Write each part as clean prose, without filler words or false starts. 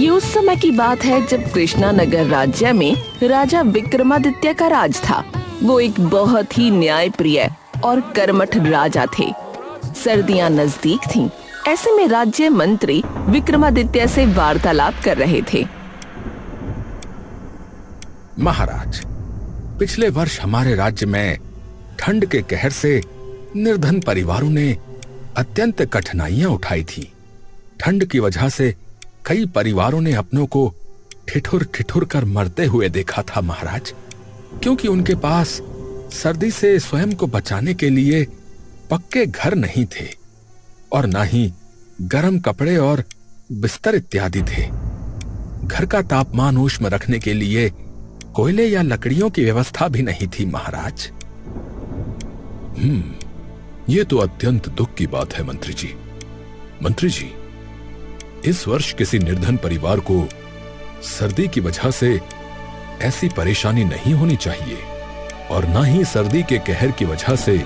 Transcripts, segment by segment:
ये उस समय की बात है जब कृष्णानगर राज्य में राजा विक्रमादित्य का राज था। वो एक बहुत ही न्यायप्रिय और कर्मठ राजा थे। सर्दियां नजदीक थीं। ऐसे में राज्य मंत्री विक्रमादित्य से वार्तालाप कर रहे थे। महाराज, पिछले वर्ष हमारे राज्य में ठंड के कहर से निर्धन परिवारों ने अत्यंत कठिनाइयां उठाई थी। ठंड की वजह से कई परिवारों ने अपनों को ठिठुर ठिठुर कर मरते हुए देखा था महाराज, क्योंकि उनके पास सर्दी से स्वयं को बचाने के लिए पक्के घर नहीं थे और ना ही गर्म कपड़े और बिस्तर इत्यादि थे। घर का तापमान ऊष्म रखने के लिए कोयले या लकड़ियों की व्यवस्था भी नहीं थी महाराज। ये तो अत्यंत दुख की बात है मंत्री जी। मंत्री जी, इस वर्ष किसी निर्धन परिवार को सर्दी की वजह से ऐसी परेशानी नहीं होनी चाहिए और ना ही सर्दी के कहर की वजह से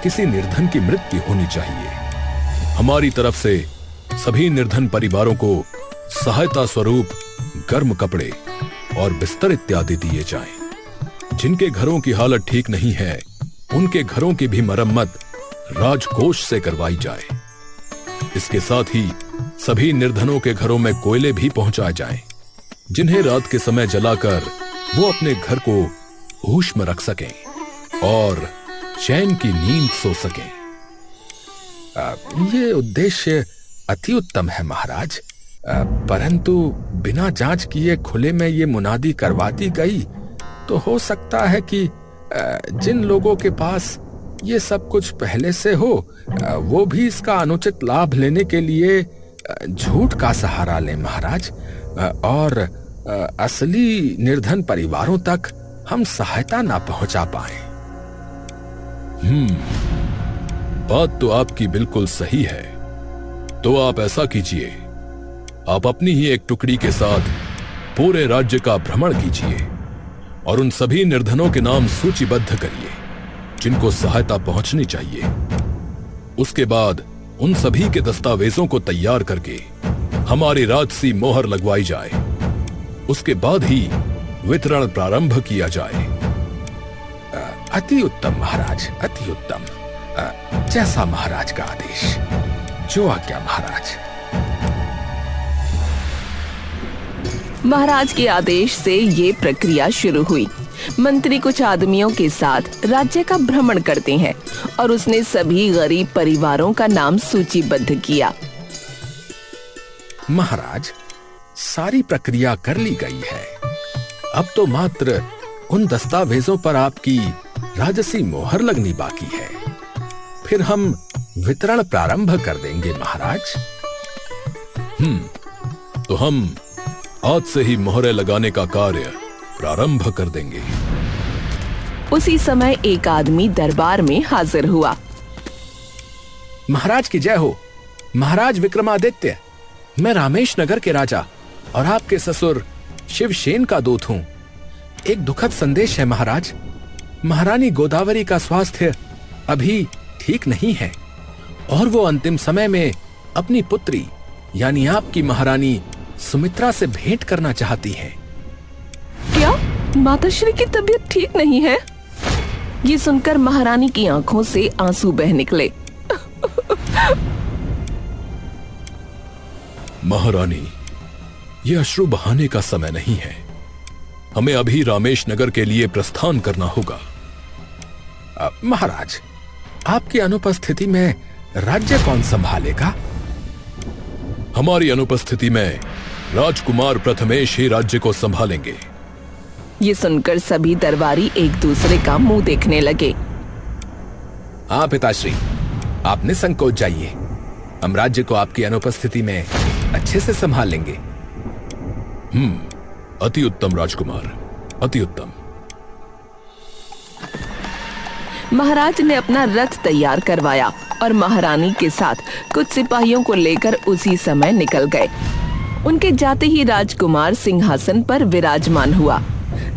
किसी निर्धन की मृत्यु होनी चाहिए। हमारी तरफ से सभी निर्धन परिवारों को सहायता स्वरूप गर्म कपड़े और बिस्तर इत्यादि दिए जाएं। जिनके घरों की हालत ठीक नहीं है, उनके घरों की भी मरम्मत राजकोष से करवाई जाए। इसके साथ ही सभी निर्धनों के घरों में कोयले भी पहुंचाए जाएं, जिन्हें रात के समय जलाकर वो अपने घर को ऊष्म रख सकें और चैन की नींद सो सकें। ये उद्देश्य अति उत्तम है महाराज, परंतु बिना जांच किए खुले में ये मुनादी करवा दी गई तो हो सकता है कि जिन लोगों के पास ये सब कुछ पहले से हो वो भी इसका अनुचित लाभ लेने के लिए झूठ का सहारा लें महाराज, और असली निर्धन परिवारों तक हम सहायता ना पहुंचा पाएं। बात तो आपकी बिल्कुल सही है। तो आप ऐसा कीजिए, आप अपनी ही एक टुकड़ी के साथ पूरे राज्य का भ्रमण कीजिए और उन सभी निर्धनों के नाम सूचीबद्ध करिए जिनको सहायता पहुंचनी चाहिए। उसके बाद उन सभी के दस्तावेजों को तैयार करके हमारी राजसी मोहर लगवाई जाए। उसके बाद ही वितरण प्रारंभ किया जाए। अति उत्तम महाराज, अति उत्तम। जैसा महाराज का आदेश। जो आज्ञा महाराज। महाराज के आदेश से ये प्रक्रिया शुरू हुई। मंत्री कुछ आदमियों के साथ राज्य का भ्रमण करते हैं और उसने सभी गरीब परिवारों का नाम सूचीबद्ध किया। महाराज, सारी प्रक्रिया कर ली गई है। अब तो मात्र उन दस्तावेजों पर आपकी राजसी मोहर लगनी बाकी है। फिर हम वितरण प्रारंभ कर देंगे महाराज। तो हम आज से ही मोहरें लगाने का कार्य प्रारंभ कर देंगे। उसी समय एक आदमी दरबार में हाजिर हुआ। महाराज की जय हो। महाराज विक्रमादित्य, मैं रामेश नगर के राजा और आपके ससुर शिवसेन का दूत हूँ। एक दुखद संदेश है महाराज। महारानी गोदावरी का स्वास्थ्य अभी ठीक नहीं है और वो अंतिम समय में अपनी पुत्री यानी आपकी महारानी सुमित्रा से भेंट करना चाहती हैं। क्या माताश्री की तबीयत ठीक नहीं है? ये सुनकर महारानी की आंखों से आंसू बह निकले। महारानी, ये अश्रु बहाने का समय नहीं है। हमें अभी रामेश नगर के लिए प्रस्थान करना होगा। महाराज, आपकी अनुपस्थिति में राज्य कौन संभालेगा? हमारी अनुपस्थिति में राजकुमार प्रथमेश ही राज्य को संभालेंगे। ये सुनकर सभी दरबारी एक दूसरे का मुंह देखने लगे। हाँ पिताश्री, आप निसंकोच जाइए। हम राज्य को आपकी अनुपस्थिति में अच्छे से संभाल लेंगे। अति उत्तम राजकुमार, अति उत्तम। महाराज ने अपना रथ तैयार करवाया और महारानी के साथ कुछ सिपाहियों को लेकर उसी समय निकल गए। उनके जाते ही राजकुमार सिंहासन पर विराजमान हुआ।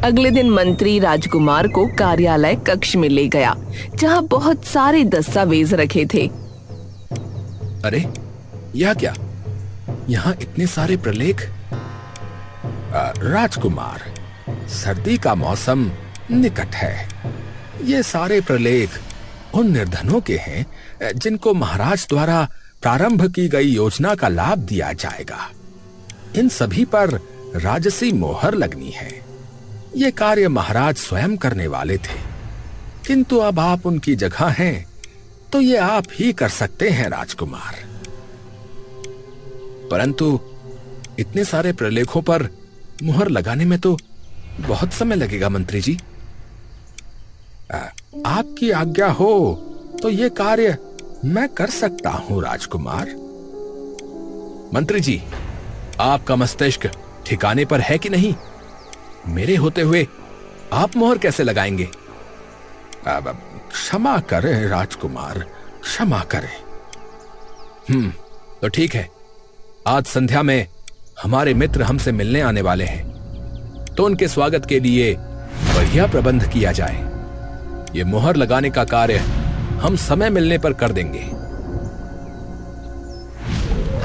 अगले दिन मंत्री राजकुमार को कार्यालय कक्ष में ले गया, जहां बहुत सारे दस्तावेज रखे थे। अरे, यह क्या? यहाँ इतने सारे प्रलेख राजकुमार, सर्दी का मौसम निकट है। ये सारे प्रलेख उन निर्धनों के हैं जिनको महाराज द्वारा प्रारंभ की गई योजना का लाभ दिया जाएगा। इन सभी पर राजसी मोहर लगनी है। ये कार्य महाराज स्वयं करने वाले थे, किंतु अब आप उनकी जगह हैं तो ये आप ही कर सकते हैं राजकुमार। परंतु इतने सारे प्रलेखों पर मुहर लगाने में तो बहुत समय लगेगा मंत्री जी। आपकी आज्ञा हो तो ये कार्य मैं कर सकता हूं राजकुमार। मंत्री जी, आपका मस्तिष्क ठिकाने पर है कि नहीं? मेरे होते हुए आप मोहर कैसे लगाएंगे? क्षमा करें राजकुमार, क्षमा करें। तो ठीक है, आज संध्या में हमारे मित्र हमसे मिलने आने वाले हैं, तो उनके स्वागत के लिए बढ़िया प्रबंध किया जाए। ये मोहर लगाने का कार्य हम समय मिलने पर कर देंगे।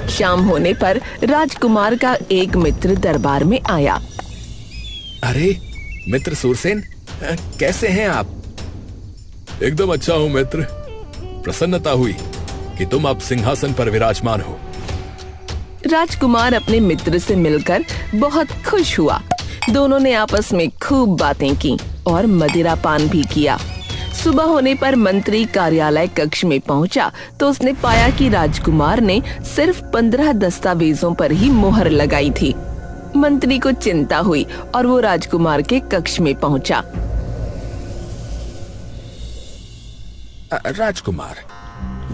शाम होने पर राजकुमार का एक मित्र दरबार में आया। अरे मित्र सूरसेन, कैसे हैं आप? एकदम अच्छा हूं मित्र। प्रसन्नता हुई कि तुम अब सिंहासन पर विराजमान हो। राजकुमार अपने मित्र से मिलकर बहुत खुश हुआ। दोनों ने आपस में खूब बातें की और मदिरा पान भी किया। सुबह होने पर मंत्री कार्यालय कक्ष में पहुंचा तो उसने पाया कि राजकुमार ने सिर्फ 15 दस्तावेजों पर ही मोहर लगाई थी। मंत्री को चिंता हुई और वो राजकुमार के कक्ष में पहुंचा। राजकुमार,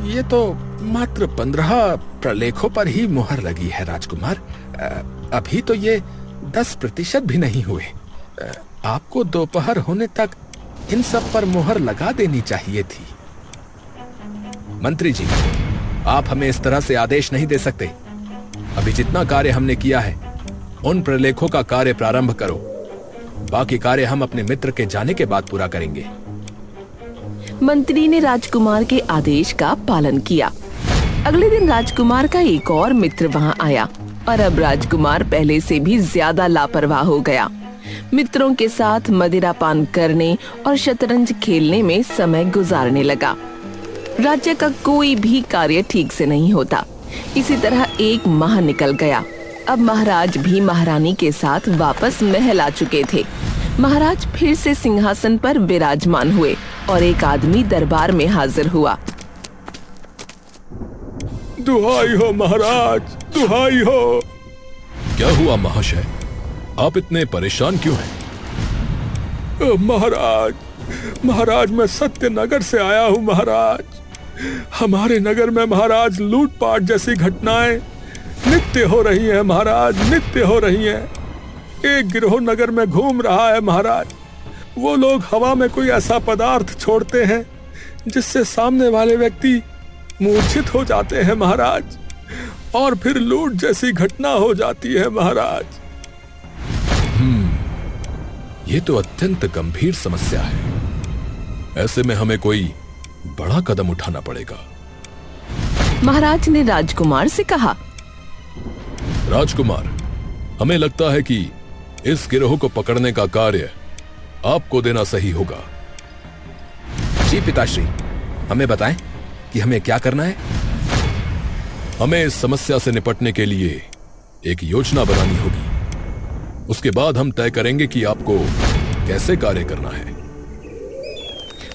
ये तो मात्र 15 प्रलेखों पर ही मोहर लगी है राजकुमार। अभी तो ये 10% भी नहीं हुए। आपको दोपहर होने तक इन सब पर मोहर लगा देनी चाहिए थी। मंत्री जी, आप हमें इस तरह से आदेश नहीं दे सकते। अभी जितना कार्य हमने किया है, उन प्रलेखों का कार्य प्रारंभ करो। बाकी कार्य हम अपने मित्र के जाने के बाद पूरा करेंगे। मंत्री ने राजकुमार के आदेश का पालन किया। अगले दिन राजकुमार का एक और मित्र वहां आया और अब राजकुमार पहले से भी ज्यादा लापरवाह हो गया। मित्रों के साथ मदिरा पान करने और शतरंज खेलने में समय गुजारने लगा। राज्य का कोई भी कार्य ठीक से नहीं होता। इसी तरह एक माह निकल गया। अब महाराज भी महारानी के साथ वापस महल आ चुके थे। महाराज फिर से सिंहासन पर विराजमान हुए और एक आदमी दरबार में हाजिर हुआ। दुहाई हो महाराज, दुहाई हो। क्या हुआ महाशय? आप इतने परेशान क्यों हैं? महाराज मैं सत्यनगर से आया हूँ महाराज। हमारे नगर में महाराज लूटपाट जैसी घटनाएं नित्य हो रही हैं महाराज, नित्य हो रही हैं। एक गिरोह नगर में घूम रहा है महाराज। वो लोग हवा में कोई ऐसा पदार्थ छोड़ते हैं जिससे सामने वाले व्यक्ति मूर्छित हो जाते हैं महाराज, और फिर लूट जैसी घटना हो जाती है महाराज। ये तो अत्यंत गंभीर समस्या है। ऐसे में हमें कोई बड़ा कदम उठाना पड़ेगा। महाराज ने राजकुमार से कहा। राजकुमार, हमें लगता है कि इस गिरोह को पकड़ने का कार्य आपको देना सही होगा। जी पिताश्री, हमें बताएं कि हमें क्या करना है। हमें इस समस्या से निपटने के लिए एक योजना बनानी होगी। उसके बाद हम तय करेंगे कि आपको कैसे कार्य करना है।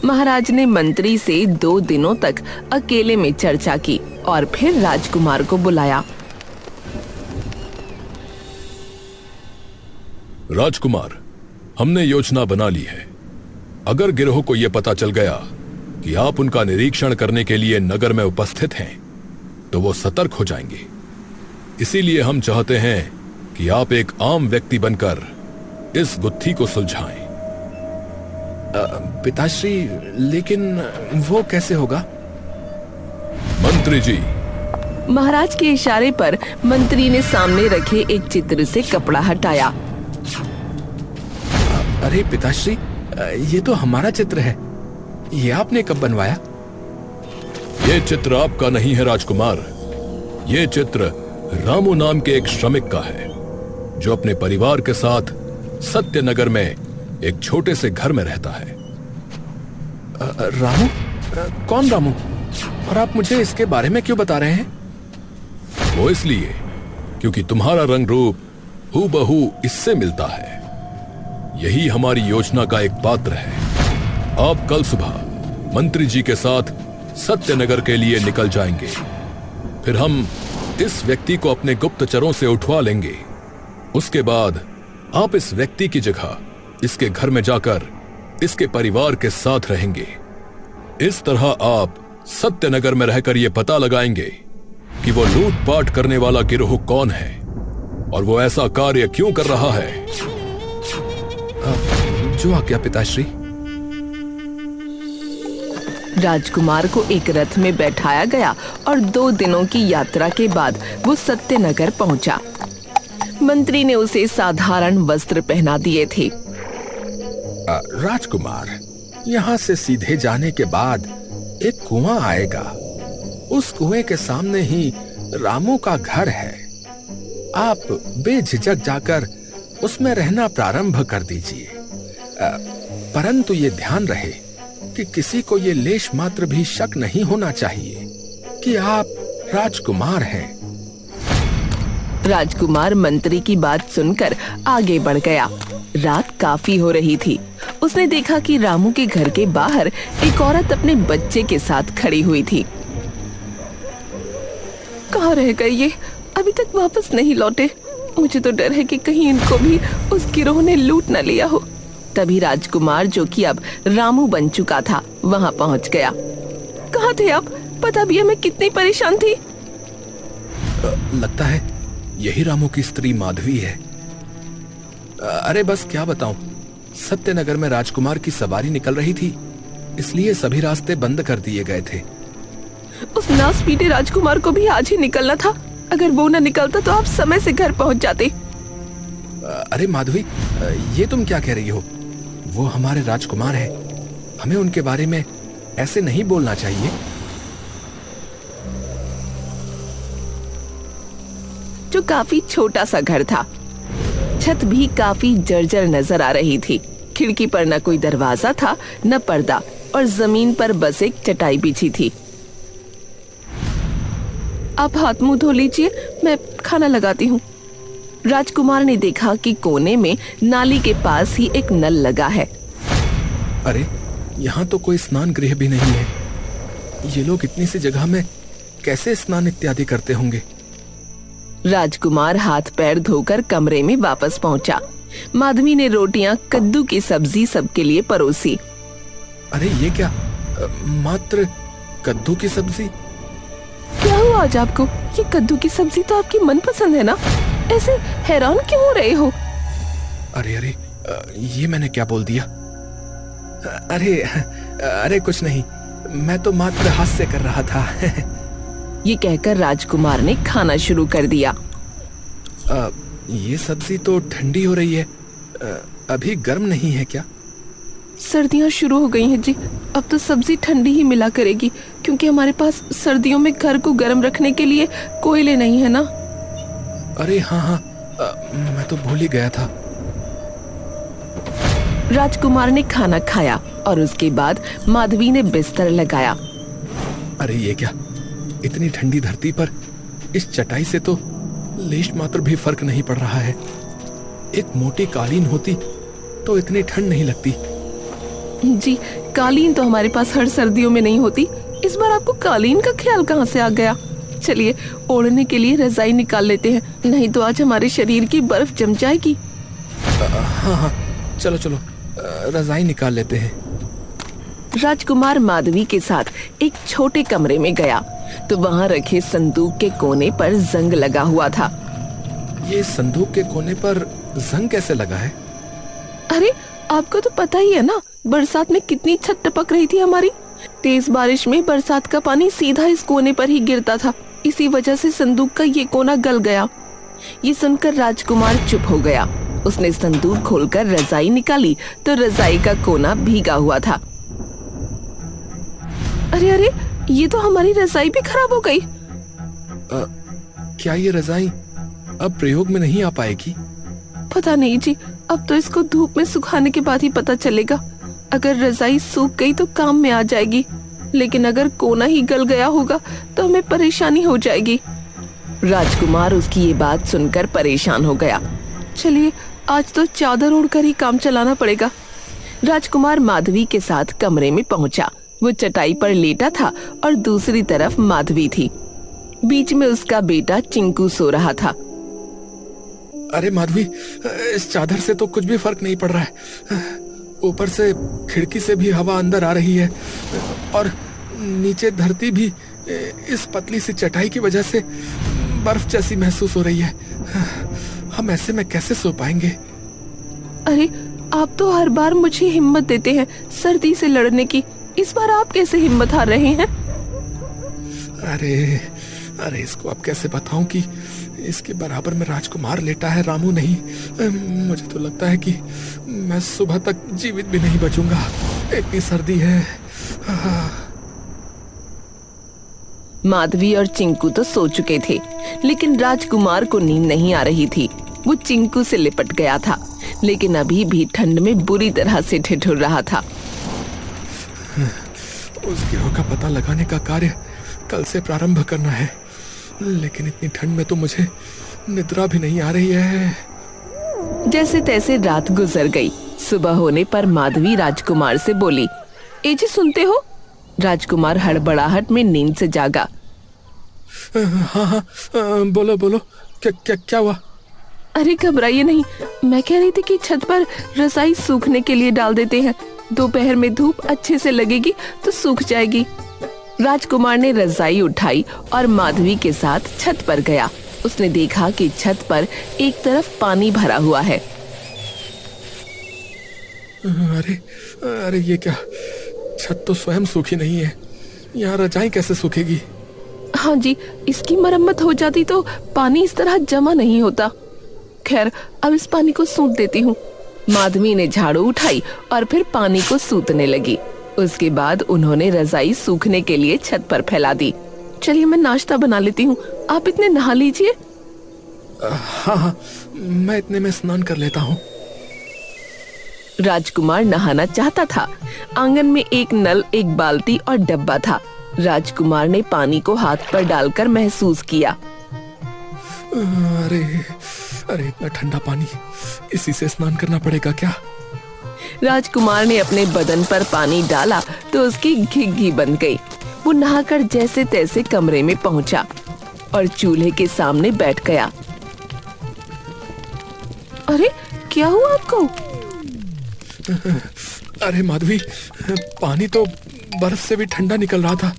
महाराज ने मंत्री से 2 दिनों तक अकेले में चर्चा की और फिर राजकुमार को बुलाया। राजकुमार, हमने योजना बना ली है। अगर गिरोह को यह पता चल गया कि आप उनका निरीक्षण करने के लिए नगर में उपस्थित हैं, तो वो सतर्क हो जाएंगे। इसीलिए हम चाहते हैं कि आप एक आम व्यक्ति बनकर इस गुत्थी को सुलझाएं। पिताश्री, लेकिन वो कैसे होगा? मंत्री जी। महाराज के इशारे पर मंत्री ने सामने रखे एक चित्र से कपड़ा हटाया। अरे पिताश्री, ये तो हमारा चित्र है। ये आपने कब बनवाया? ये चित्र आपका नहीं है राजकुमार। ये चित्र रामू नाम के एक श्रमिक का है, जो अपने परिवार के साथ सत्यनगर में एक छोटे से घर में रहता है। रामू? कौन रामू? और आप मुझे इसके बारे में क्यों बता रहे हैं? वो इसलिए क्योंकि तुम्हारा रंग रूप हूबहू इससे मिलता है। यही हमारी योजना का एक पात्र है। आप कल सुबह मंत्री जी के साथ सत्यनगर के लिए निकल जाएंगे। फिर हम इस व्यक्ति को अपने गुप्तचरों से उठवा लेंगे। उसके बाद आप इस व्यक्ति की जगह इसके घर में जाकर इसके परिवार के साथ रहेंगे। इस तरह आप सत्यनगर में रहकर यह पता लगाएंगे कि वो लूटपाट करने वाला गिरोह कौन है और वो ऐसा कार्य क्यों कर रहा है। जो आज्ञा पिताश्री। राजकुमार को एक रथ में बैठाया गया और 2 दिनों की यात्रा के बाद वो सत्यनगर पहुंचा। मंत्री ने उसे साधारण वस्त्र पहना दिए थे। राजकुमार, यहाँ से सीधे जाने के बाद एक कुआं आएगा। उस कुएं के सामने ही रामू का घर है। आप बेझिझक जाकर उसमें रहना प्रारंभ कर दीजिए। परंतु ये ध्यान रहे कि किसी को ये लेश मात्र भी शक नहीं होना चाहिए कि आप राजकुमार हैं। राजकुमार मंत्री की बात सुनकर आगे बढ़ गया। रात काफी हो रही थी। उसने देखा कि रामू के घर के बाहर एक औरत अपने बच्चे के साथ खड़ी हुई थी। कहाँ रह गए ये? अभी तक वापस नहीं लौटे। मुझे तो डर है कि कहीं इनको भी उस गिरोह ने लूट न लिया हो। तभी राजकुमार, जो कि अब रामू बन चुका था, वहां पहुंच गया। कहाँ थे आप? पता भी है मैं कितनी परेशान थी। लगता है यही रामू की स्त्री माधवी है। अरे बस क्या बताऊं, सत्यनगर में राजकुमार की सवारी निकल रही थी, इसलिए सभी रास्ते बंद कर दिए गए थे। उस नास पीटे राजकुमार को भी आज ही निकलना था। अगर वो न निकलता तो आप समय से घर पहुंच जाते। अरे माधवी, ये तुम क्या कह रही हो? वो हमारे राजकुमार है। हमें उनके बारे में ऐसे नहीं बोलना चाहिए। जो काफी छोटा सा घर था। छत भी काफी जर्जर नजर आ रही थी। खिड़की पर न कोई दरवाजा था न पर्दा, और जमीन पर बस एक चटाई बिछी थी। आप हाथ मुंह धो लीजिए, मैं खाना लगाती हूँ। राजकुमार ने देखा कि कोने में नाली के पास ही एक नल लगा है। अरे यहाँ तो कोई स्नान गृह भी नहीं है। ये लोग इतनी सी जगह में कैसे स्नान इत्यादि करते होंगे? राजकुमार हाथ पैर धोकर कमरे में वापस पहुंचा। माधवी ने रोटियां, कद्दू की सब्जी सबके लिए परोसी। अरे ये क्या? मात्र कद्दू की सब्जी? क्या हुआ आज आपको? ये कद्दू की सब्जी तो आपकी मनपसंद है ना? ऐसे हैरान क्यों हो रहे हो? अरे अरे, ये मैंने क्या बोल दिया? अरे अरे कुछ नहीं, मैं तो मात्र हास्य कर रहा था। ये कहकर राजकुमार ने खाना शुरू कर दिया। ये सब्जी तो ठंडी हो रही है, अभी गर्म नहीं है क्या? सर्दियाँ शुरू हो गई हैं जी। अब तो सब्जी ठंडी ही मिला करेगी, क्योंकि हमारे पास सर्दियों में घर को गर्म रखने के लिए कोयले नहीं है ना। अरे हाँ हाँ, मैं तो भूल ही गया था। राजकुमार ने खाना खाया और उसके बाद माधवी ने बिस्तर लगाया। अरे ये क्या? इतनी ठंडी धरती पर इस चटाई से तो लेश मात्र भी फर्क नहीं पड़ रहा है। एक मोटी कालीन होती तो इतनी ठंड नहीं लगती। जी, कालीन तो हमारे पास हर सर्दियों में नहीं होती। इस बार आपको कालीन का ख्याल कहाँ से आ गया? चलिए ओढ़ने के लिए रजाई निकाल लेते हैं, नहीं तो आज हमारे शरीर की बर्फ जम जाएगी। हाँ हाँ, चलो चलो, रजाई निकाल लेते हैं। राजकुमार माधवी के साथ एक छोटे कमरे में गया तो वहाँ रखे संदूक के कोने पर जंग लगा हुआ था। ये संदूक के कोने पर जंग कैसे लगा है? अरे आपको तो पता ही है ना, बरसात में कितनी छत टपक रही थी हमारी। तेज बारिश में बरसात का पानी सीधा इस कोने पर ही गिरता था। इसी वजह से संदूक का ये कोना गल गया। ये सुनकर राजकुमार चुप हो गया। उसने संदूक खोलकर रजाई निकाली तो रजाई का कोना भीगा हुआ था। अरे अरे, ये तो हमारी रजाई भी खराब हो गई। क्या ये रजाई अब प्रयोग में नहीं आ पाएगी? पता नहीं जी, अब तो इसको धूप में सुखाने के बाद ही पता चलेगा। अगर रजाई सूख गई तो काम में आ जाएगी, लेकिन अगर कोना ही गल गया होगा तो हमें परेशानी हो जाएगी। राजकुमार उसकी ये बात सुनकर परेशान हो गया। चलिए आज तो चादर ओढ़कर ही काम चलाना पड़ेगा। राजकुमार माधवी के साथ कमरे में पहुंचा। वो चटाई पर लेटा था और दूसरी तरफ माधवी थी। बीच में उसका बेटा चिंकू सो रहा था। अरे माधवी, इस चादर से तो कुछ भी फर्क नहीं पड़ रहा है। ऊपर से खिड़की से भी हवा अंदर आ रही है और नीचे धरती भी इस पतली सी चटाई की वजह से बर्फ जैसी महसूस हो रही है। हम ऐसे में कैसे सो पाएंगे? अरे आप तो हर बार मुझे हिम्मत देते हैं सर्दी से लड़ने की, इस बार आप कैसे हिम्मत हार रहे हैं? अरे इसको अब कैसे बताऊं कि इसके बराबर में राजकुमार लेटा है, रामू नहीं। मुझे तो लगता है कि मैं सुबह तक जीवित भी नहीं बचूंगा, इतनी सर्दी है। माधवी और चिंकू तो सो चुके थे, लेकिन राजकुमार को नींद नहीं आ रही थी। वो चिंकू से लिपट गया था, लेकिन अभी भी ठंड में बुरी तरह से ठिठुर रहा था। उस गिरोह का पता लगाने का कार्य कल से प्रारंभ करना है, लेकिन इतनी ठंड में तो मुझे निद्रा भी नहीं आ रही है। जैसे तैसे रात गुजर गई। सुबह होने पर माधवी राजकुमार से बोली, ए जी सुनते हो? राजकुमार हड़बड़ाहट में नींद से जागा। हाँ, बोलो, क्या हुआ? अरे घबराइए नहीं, मैं कह रही थी कि छत पर रजाई सूखने के लिए डाल देते हैं, दोपहर में धूप अच्छे से लगेगी तो सूख जाएगी। राजकुमार ने रजाई उठाई और माधवी के साथ छत पर गया। उसने देखा कि छत पर एक तरफ पानी भरा हुआ है। अरे ये क्या? छत तो स्वयं सूखी नहीं है, यहाँ रजाई कैसे सूखेगी? हाँ जी, इसकी मरम्मत हो जाती तो पानी इस तरह जमा नहीं होता। खैर अब इस पानी को सूत देती हूँ। माधवी ने झाड़ू उठाई और फिर पानी को सूतने लगी। उसके बाद उन्होंने रजाई सूखने के लिए छत पर फैला दी। चलिए मैं नाश्ता बना लेती हूँ, आप इतने नहा लीजिए। हाँ, मैं इतने में स्नान कर लेता हूँ। राजकुमार नहाना चाहता था। आंगन में एक नल, एक बाल्टी और डब्बा था। राजकुमार ने पानी को हाथ पर डालकर महसूस किया। अरे इतना ठंडा पानी, इसी से स्नान करना पड़ेगा क्या? राजकुमार ने अपने बदन पर पानी डाला तो उसकी घिघी बन गई। वो नहाकर जैसे तैसे कमरे में पहुंचा और चूल्हे के सामने बैठ गया। अरे क्या हुआ आपको? अरे माधवी, पानी तो बर्फ से भी ठंडा निकल रहा था।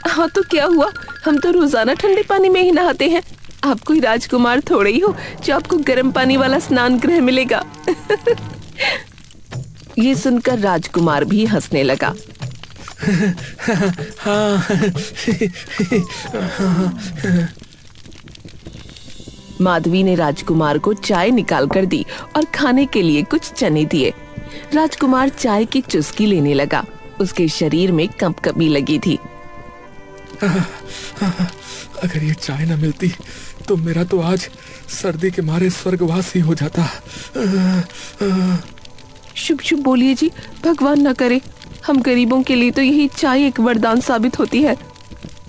हाँ तो क्या हुआ, हम तो रोजाना ठंडे पानी में ही नहाते हैं। आप कोई राजकुमार थोड़े ही हो जो आपको गर्म पानी वाला स्नान गृह मिलेगा। ये सुनकर राजकुमार भी हंसने लगा। माधवी ने राजकुमार को चाय निकाल कर दी और खाने के लिए कुछ चने दिए। राजकुमार चाय की चुस्की लेने लगा। उसके शरीर में कंपकपी लगी थी। अगर ये चाय न मिलती तो मेरा तो आज सर्दी के मारे स्वर्गवास ही हो जाता। शुभ शुभ बोलिए जी, भगवान न करे। हम गरीबों के लिए तो यही चाय एक वरदान साबित होती है।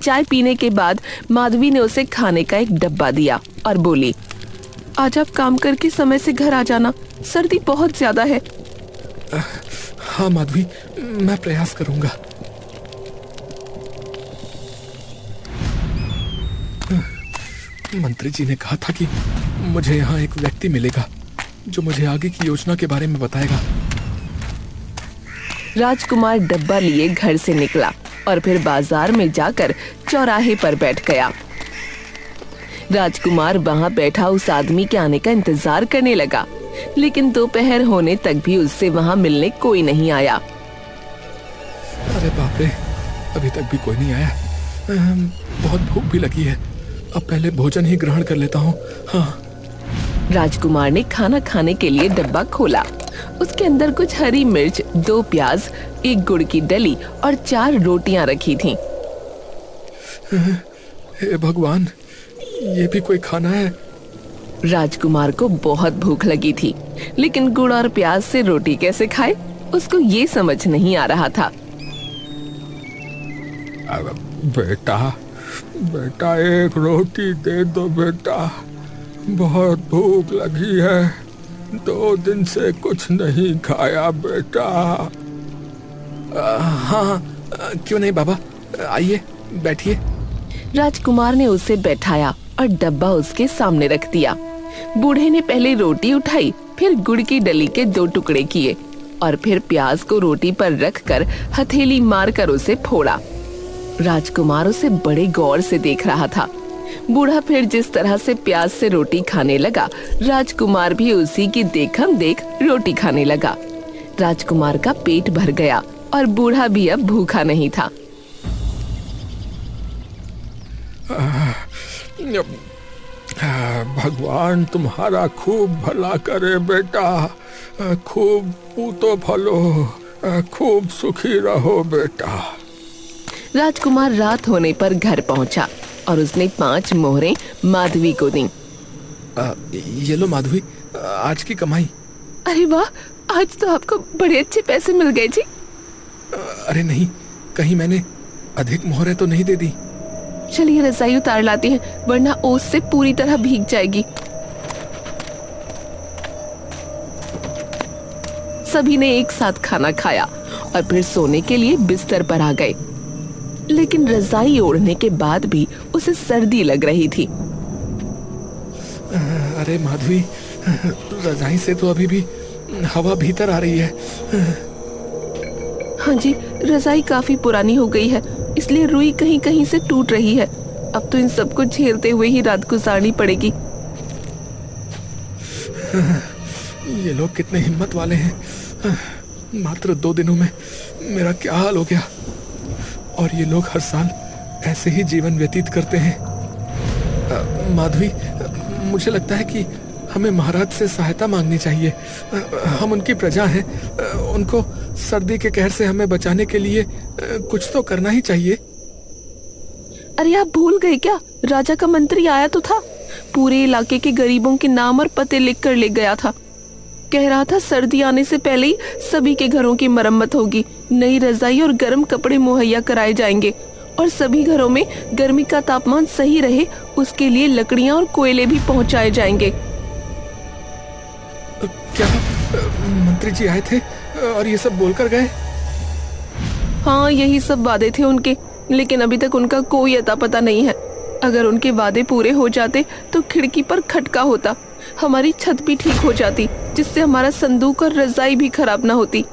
चाय पीने के बाद माधवी ने उसे खाने का एक डब्बा दिया और बोली, आज आप काम करके समय से घर आ जाना, सर्दी बहुत ज्यादा है। हाँ माधवी, मैं प्रयास करूंगा। मंत्री जी ने कहा था कि मुझे यहाँ एक व्यक्ति मिलेगा जो मुझे आगे की योजना के बारे में बताएगा। राजकुमार डब्बा लिए घर से निकला और फिर बाजार में जाकर चौराहे पर बैठ गया। राजकुमार वहां बैठा उस आदमी के आने का इंतजार करने लगा, लेकिन दोपहर होने तक भी उससे वहां मिलने कोई नहीं आया। अरे बाप रे, अभी तक भी कोई नहीं आया। बहुत भूख भी लगी है, अब पहले भोजन ही ग्रहण कर लेता हूँ। हाँ। राजकुमार ने खाना खाने के लिए डब्बा खोला। उसके अंदर कुछ हरी मिर्च, 2 प्याज, 1 गुड़ की डली और 4 रोटियां रखी थीं। हे भगवान, ये भी कोई खाना है? राजकुमार को बहुत भूख लगी थी, लेकिन गुड़ और प्याज से रोटी कैसे खाए उसको ये समझ नहीं आ रहा था। बेटा बेटा एक रोटी दे दो बेटा, बहुत भूख लगी है, 2 दिन से कुछ नहीं खाया बेटा। हाँ, क्यों नहीं बाबा, आइए बैठिए। राजकुमार ने उसे बैठाया और डब्बा उसके सामने रख दिया। बूढ़े ने पहले रोटी उठाई, फिर गुड़ की डली के 2 टुकड़े किए और फिर प्याज को रोटी पर रखकर हथेली मारकर उसे फोड़ा। राजकुमार उसे बड़े गौर से देख रहा था। बूढ़ा फिर जिस तरह से प्याज से रोटी खाने लगा, राजकुमार भी उसी की देखम देख रोटी खाने लगा। राजकुमार का पेट भर गया और बूढ़ा भी अब भूखा नहीं था। भगवान तुम्हारा खूब भला करे बेटा, खूब पूतो फलो, खूब सुखी रहो बेटा। राजकुमार रात होने पर घर पहुंचा और उसने 5 मोहरें माधवी को दी। ये लो माधवी, आज की कमाई। अरे वाह, आज तो आपको बड़े अच्छे पैसे मिल गए जी। अरे नहीं, कहीं मैंने अधिक मोहरें तो नहीं दे दी। चलिए रजाई उतार लाते हैं, वरना ओस से पूरी तरह भीग जाएगी। सभी ने एक साथ खाना खाया और फिर सोने के लिए बिस्तर पर आ गए, लेकिन रजाई ओढ़ने के बाद भी उसे सर्दी लग रही थी। अरे माधवी, रजाई से तो अभी भी हवा भीतर आ रही है। हाँ जी, रजाई काफी पुरानी हो गई है, इसलिए रुई कहीं कहीं से टूट रही है। अब तो इन सबको झेलते हुए ही रात गुजारनी पड़ेगी। ये लोग कितने हिम्मत वाले हैं। मात्र 2 दिनों में मेरा क्या हाल हो गया, और ये लोग हर साल ऐसे ही जीवन व्यतीत करते हैं। माधवी, मुझे लगता है कि हमें महाराज से सहायता मांगनी चाहिए। हम उनकी प्रजा हैं, उनको सर्दी के कहर से हमें बचाने के लिए कुछ तो करना ही चाहिए। अरे आप भूल गए क्या, राजा का मंत्री आया तो था, पूरे इलाके के गरीबों के नाम और पते लिख कर ले गया था। कह रहा था सर्दी आने से पहले ही सभी के घरों की मरम्मत होगी, नई रजाई और गर्म कपड़े मुहैया कराए जाएंगे, और सभी घरों में गर्मी का तापमान सही रहे उसके लिए लकड़ियां और कोयले भी पहुंचाए जाएंगे। क्या मंत्री जी आए थे और ये सब बोलकर गए? हाँ, यही सब वादे थे उनके, लेकिन अभी तक उनका कोई अता पता नहीं है। अगर उनके वादे पूरे हो जाते तो खिड़की पर खटका होता, हमारी छत भी ठीक हो जाती, जिससे हमारा संदूक और रजाई भी खराब ना होती।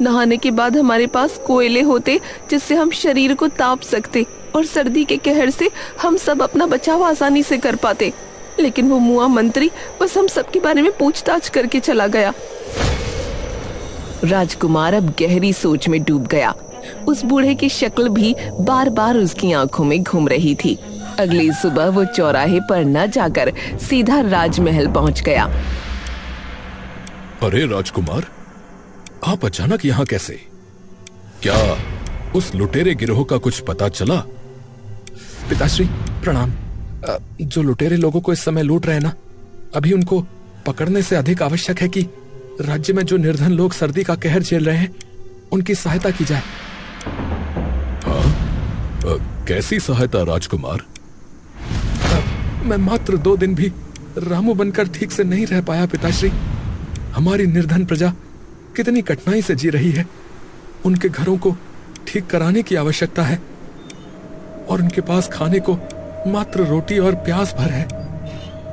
नहाने के बाद हमारे पास कोयले होते जिससे हम शरीर को ताप सकते, और सर्दी के कहर से हम सब अपना बचाव आसानी से कर पाते। लेकिन वो मुआ मंत्री बस हम सब के बारे में पूछताछ करके चला गया। राजकुमार अब गहरी सोच में डूब गया। उस बूढ़े की शक्ल भी बार बार उसकी आंखों में घूम रही थी। अगली सुबह वो चौराहे पर न जाकर सीधा राजमहल पहुंच गया। अरे राजकुमार, आप अचानक यहाँ कैसे? क्या उस लुटेरे गिरोह का कुछ पता चला? पिताश्री प्रणाम। जो लुटेरे लोगों को इस समय लूट रहे हैं ना, अभी उनको पकड़ने से अधिक आवश्यक है कि राज्य में जो निर्धन लोग सर्दी का कहर झेल रहे हैं उनकी सहायता की जाए। हाँ, कैसी सहायता राजकुमार? मैं मात्र 2 दिन भी रामू बनकर ठीक से नहीं रह पाया पिताश्री। हमारी निर्धन प्रजा कितनी कठिनाई से जी रही है। उनके घरों को ठीक कराने की आवश्यकता है, और उनके पास खाने को मात्र रोटी और प्याज भर है।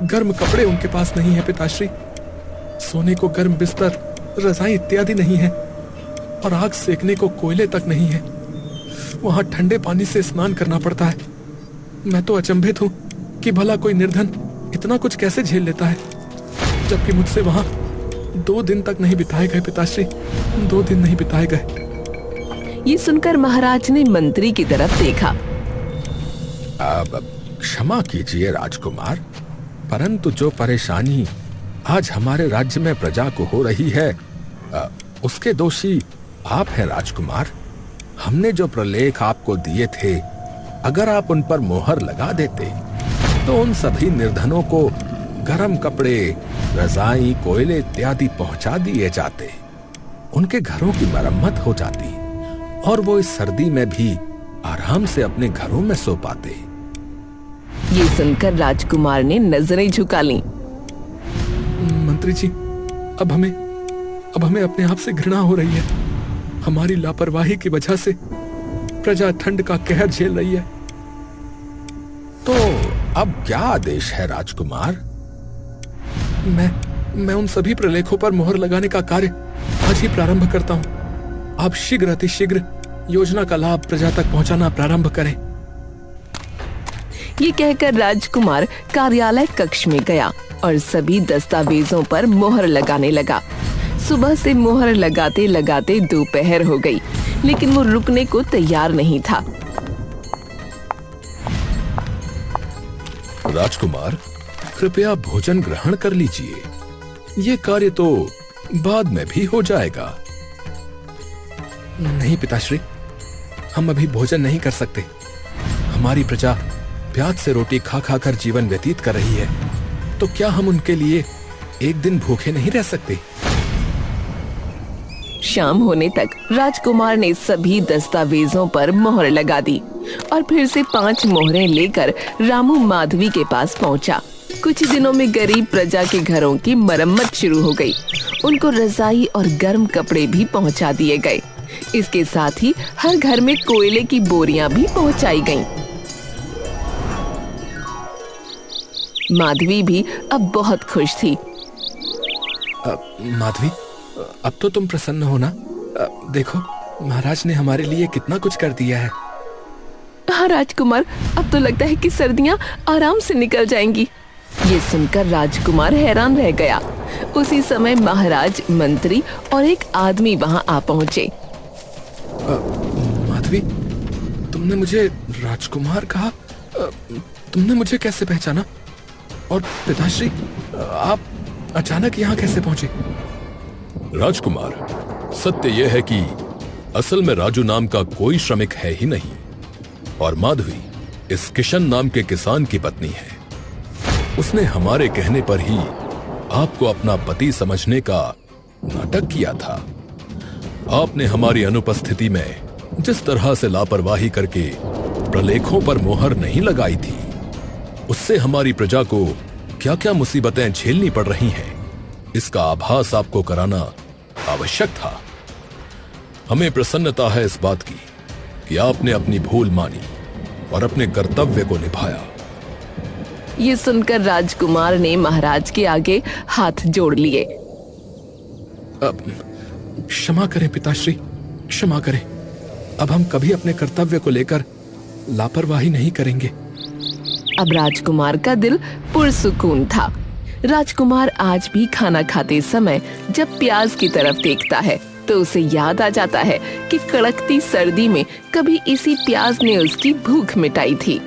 गर्म कपड़े उनके पास नहीं है पिताश्री। सोने को गर्म बिस्तर, रजाई इत्यादि नहीं है, और आग सेकने को कोयले तक नहीं है। वहां ठंडे पानी से स्नान करना पड़ता है। मैं तो अचंभित हूं कि भला कोई निर्धन इतना कुछ कैसे झेल लेता है, जबकि मुझसे वहां 2 दिन तक नहीं बिताए गए पिताश्री, 2 दिन नहीं बिताए गए। ये सुनकर महाराज ने मंत्री की तरफ देखा। अब क्षमा कीजिए राजकुमार, परंतु जो परेशानी आज हमारे राज्य में प्रजा को हो रही है, उसके दोषी आप हैं राजकुमार। हमने जो प्रलेख आपको दिए थे, अगर आप उन पर मोहर लगा देते तो उन सभी निर्धनों को गरम कपड़े, रजाई, कोयले इत्यादि पहुंचा दिए जाते। उनके घरों की मरम्मत हो जाती और वो इस सर्दी में भी आराम से अपने घरों में सो पाते। ये सुनकर राजकुमार ने नजरें झुका लीं। मंत्री जी, अब हमें अपने आप से घृणा हो रही है। हमारी लापरवाही की वजह से प्रजा ठंड का कहर झेल रही है। तो अब क्या आदेश है राजकुमार? मैं उन सभी प्रलेखों पर मोहर लगाने का कार्य आज ही प्रारंभ करता हूं। आप शीघ्र अतिशीघ्र योजना का लाभ प्रजा तक पहुंचाना प्रारंभ करें। ये कहकर राजकुमार कार्यालय कक्ष में गया और सभी दस्तावेजों पर मोहर लगाने लगा। सुबह से मोहर लगाते लगाते दोपहर हो गई, लेकिन वो रुकने को तैयार नहीं था। राजकुमार, कृपया भोजन ग्रहण कर लीजिए। ये कार्य तो बाद में भी हो जाएगा। नहीं पिताश्री, हम अभी भोजन नहीं कर सकते। हमारी प्रजा प्याज से रोटी खा खा कर जीवन व्यतीत कर रही है, तो क्या हम उनके लिए एक दिन भूखे नहीं रह सकते? शाम होने तक राजकुमार ने सभी दस्तावेजों पर मोहर लगा दी और फिर से 5 मोहरें लेकर रामू माधवी के पास पहुंचा। कुछ दिनों में गरीब प्रजा के घरों की मरम्मत शुरू हो गई। उनको रजाई और गर्म कपड़े भी पहुंचा दिए गए। इसके साथ ही हर घर में कोयले की बोरियां भी पहुंचाई गईं। माधवी भी अब बहुत खुश थी। माधवी, अब तो तुम प्रसन्न हो ना? देखो, महाराज ने हमारे लिए कितना कुछ कर दिया है। हाँ राजकुमार, अब तो लगता है कि सर्दियां आराम से निकल जाएंगी। ये सुनकर राजकुमार हैरान रह गया। उसी समय महाराज, मंत्री और एक आदमी वहां आ पहुंचे। माधवी, तुमने मुझे राजकुमार कहा? तुमने मुझे कैसे पहचाना? और पिताश्री, आप अचानक यहाँ कैसे पहुंचे? राजकुमार, सत्य यह है कि असल में राजू नाम का कोई श्रमिक है ही नहीं और माधवी इस किशन नाम के किसान की पत्नी है। उसने हमारे कहने पर ही आपको अपना पति समझने का नाटक किया था। आपने हमारी अनुपस्थिति में जिस तरह से लापरवाही करके प्रलेखों पर मोहर नहीं लगाई थी, उससे हमारी प्रजा को क्या क्या मुसीबतें झेलनी पड़ रही हैं, इसका आभास आपको कराना आवश्यक था। हमें प्रसन्नता है इस बात की कि आपने अपनी भूल मानी और अपने कर्तव्य को निभाया। ये सुनकर राजकुमार ने महाराज के आगे हाथ जोड़ लिए। क्षमा करें पिताश्री, क्षमा करें। अब हम कभी अपने कर्तव्य को लेकर लापरवाही नहीं करेंगे। अब राजकुमार का दिल पुरसुकून था। राजकुमार आज भी खाना खाते समय जब प्याज की तरफ देखता है तो उसे याद आ जाता है कि कड़कती सर्दी में कभी इसी प्याज ने उसकी भूख मिटाई थी।